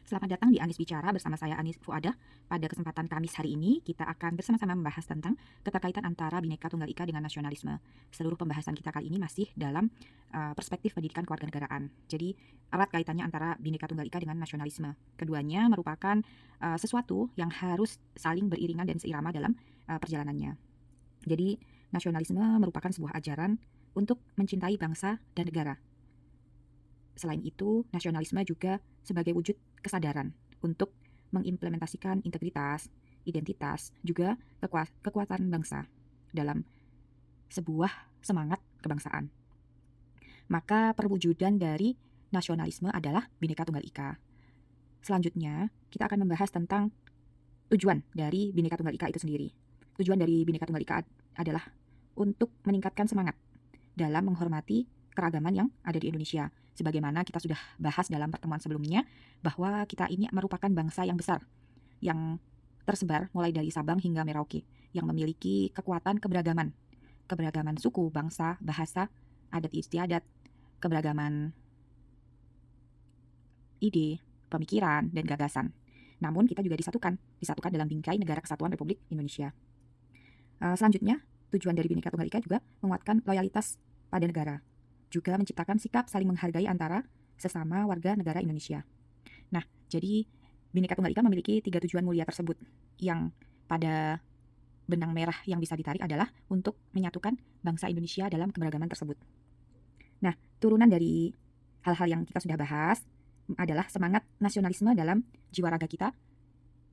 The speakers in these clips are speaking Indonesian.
Selamat datang di Anis Bicara bersama saya Anis Fuadah. Pada kesempatan Kamis hari ini, kita akan bersama-sama membahas tentang keterkaitan antara Bhinneka Tunggal Ika dengan nasionalisme. Seluruh pembahasan kita kali ini masih dalam perspektif pendidikan kewarganegaraan. Jadi, erat kaitannya antara Bhinneka Tunggal Ika dengan nasionalisme. Keduanya merupakan sesuatu yang harus saling beriringan dan seirama dalam perjalanannya. Jadi, nasionalisme merupakan sebuah ajaran untuk mencintai bangsa dan negara. Selain itu, nasionalisme juga sebagai wujud kesadaran untuk mengimplementasikan integritas, identitas, juga kekuatan bangsa dalam sebuah semangat kebangsaan. Maka perwujudan dari nasionalisme adalah Bhinneka Tunggal Ika. Selanjutnya, kita akan membahas tentang tujuan dari Bhinneka Tunggal Ika itu sendiri. Tujuan dari Bhinneka Tunggal Ika adalah untuk meningkatkan semangat dalam menghormati keragaman yang ada di Indonesia. Sebagaimana kita sudah bahas dalam pertemuan sebelumnya, bahwa kita ini merupakan bangsa yang besar, yang tersebar mulai dari Sabang hingga Merauke, yang memiliki kekuatan keberagaman suku, bangsa, bahasa, adat istiadat, keberagaman ide, pemikiran, dan gagasan. Namun kita juga disatukan dalam bingkai Negara Kesatuan Republik Indonesia. Selanjutnya, tujuan dari Bhinneka Tunggal Ika juga menguatkan loyalitas pada negara, juga menciptakan sikap saling menghargai antara sesama warga negara Indonesia. Nah, jadi Bhinneka Tunggal Ika memiliki 3 tujuan mulia tersebut, yang pada benang merah yang bisa ditarik adalah untuk menyatukan bangsa Indonesia dalam keberagaman tersebut. Nah, turunan dari hal-hal yang kita sudah bahas adalah semangat nasionalisme dalam jiwa raga kita,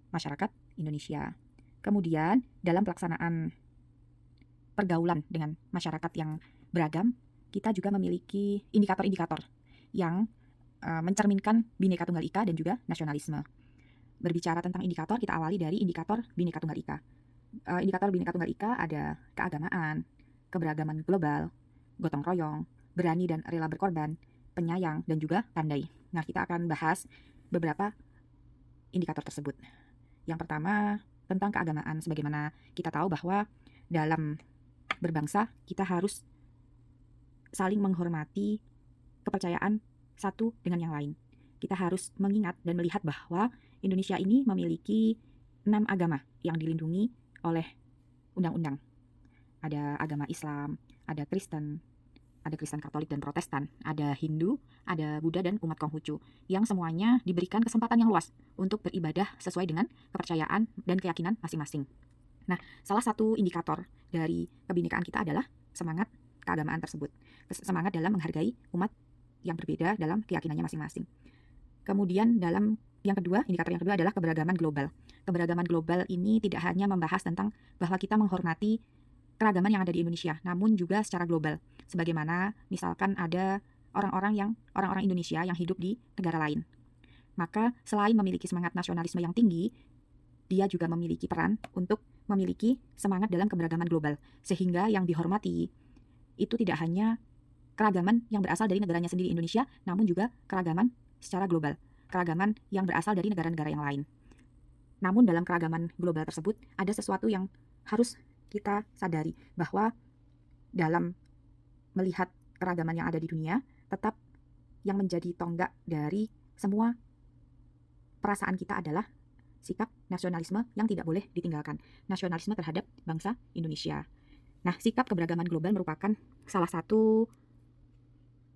masyarakat Indonesia. Kemudian, dalam pelaksanaan pergaulan dengan masyarakat yang beragam, kita juga memiliki indikator-indikator yang mencerminkan Bhinneka Tunggal Ika dan juga nasionalisme. Berbicara tentang indikator, kita awali dari indikator Bhinneka Tunggal Ika. Indikator Bhinneka Tunggal Ika ada keagamaan, keberagaman global, gotong royong, berani dan rela berkorban, penyayang, dan juga pandai. Nah, kita akan bahas beberapa indikator tersebut. Yang pertama, tentang keagamaan. Sebagaimana kita tahu bahwa dalam berbangsa, kita harus saling menghormati kepercayaan satu dengan yang lain. Kita harus mengingat dan melihat bahwa Indonesia ini memiliki 6 agama yang dilindungi oleh undang-undang. Ada agama Islam, ada Kristen Katolik dan Protestan, ada Hindu, ada Buddha, dan umat Konghucu, yang semuanya diberikan kesempatan yang luas untuk beribadah sesuai dengan kepercayaan dan keyakinan masing-masing. Nah, salah satu indikator dari kebinekaan kita adalah semangat keagamaan tersebut. Semangat dalam menghargai umat yang berbeda dalam keyakinannya masing-masing. Kemudian indikator yang kedua adalah keberagaman global. Keberagaman global ini tidak hanya membahas tentang bahwa kita menghormati keragaman yang ada di Indonesia, namun juga secara global. Sebagaimana misalkan ada orang-orang Indonesia yang hidup di negara lain. Maka selain memiliki semangat nasionalisme yang tinggi, dia juga memiliki peran untuk memiliki semangat dalam keberagaman global, sehingga yang dihormati itu tidak hanya keragaman yang berasal dari negaranya sendiri Indonesia, namun juga keragaman secara global, keragaman yang berasal dari negara-negara yang lain. Namun dalam keragaman global tersebut ada sesuatu yang harus kita sadari, bahwa dalam melihat keragaman yang ada di dunia, tetap yang menjadi tonggak dari semua perasaan kita adalah sikap nasionalisme yang tidak boleh ditinggalkan. Nasionalisme terhadap bangsa Indonesia. Nah, sikap keberagaman global merupakan salah satu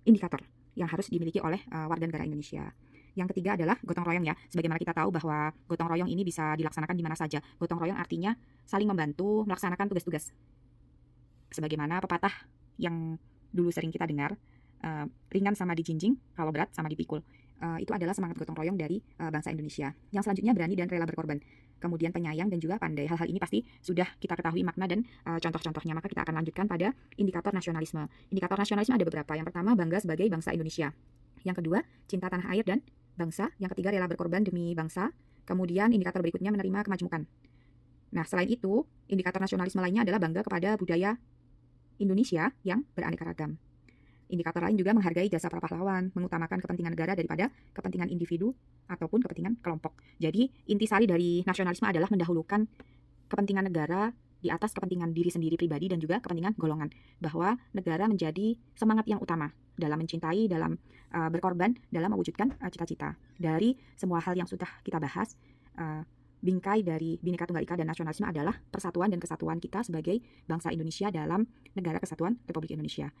indikator yang harus dimiliki oleh warga negara Indonesia. Yang ketiga adalah gotong royong ya. Sebagaimana kita tahu bahwa gotong royong ini bisa dilaksanakan di mana saja. Gotong royong artinya saling membantu melaksanakan tugas-tugas. Sebagaimana pepatah yang dulu sering kita dengar, ringan sama dijinjing, kalau berat sama dipikul. Itu adalah semangat gotong royong dari bangsa Indonesia. Yang selanjutnya berani dan rela berkorban. Kemudian penyayang dan juga pandai. Hal-hal ini pasti sudah kita ketahui makna dan contoh-contohnya. Maka kita akan lanjutkan pada indikator nasionalisme. Indikator nasionalisme ada beberapa. Yang pertama, bangga sebagai bangsa Indonesia. Yang kedua, cinta tanah air dan bangsa. Yang ketiga, rela berkorban demi bangsa. Kemudian indikator berikutnya menerima kemajemukan. Nah, selain itu, indikator nasionalisme lainnya adalah bangga kepada budaya Indonesia yang beraneka ragam. Indikator lain juga menghargai jasa para pahlawan, mengutamakan kepentingan negara daripada kepentingan individu ataupun kepentingan kelompok. Jadi, intisari dari nasionalisme adalah mendahulukan kepentingan negara di atas kepentingan diri sendiri pribadi dan juga kepentingan golongan. Bahwa negara menjadi semangat yang utama dalam mencintai, dalam berkorban, dalam mewujudkan cita-cita. Dari semua hal yang sudah kita bahas, bingkai dari Bhinneka Tunggal Ika dan nasionalisme adalah persatuan dan kesatuan kita sebagai bangsa Indonesia dalam Negara Kesatuan Republik Indonesia.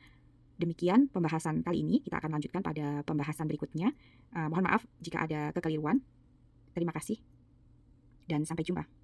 Demikian pembahasan kali ini, kita akan lanjutkan pada pembahasan berikutnya. Mohon maaf jika ada kekeliruan. Terima kasih dan sampai jumpa.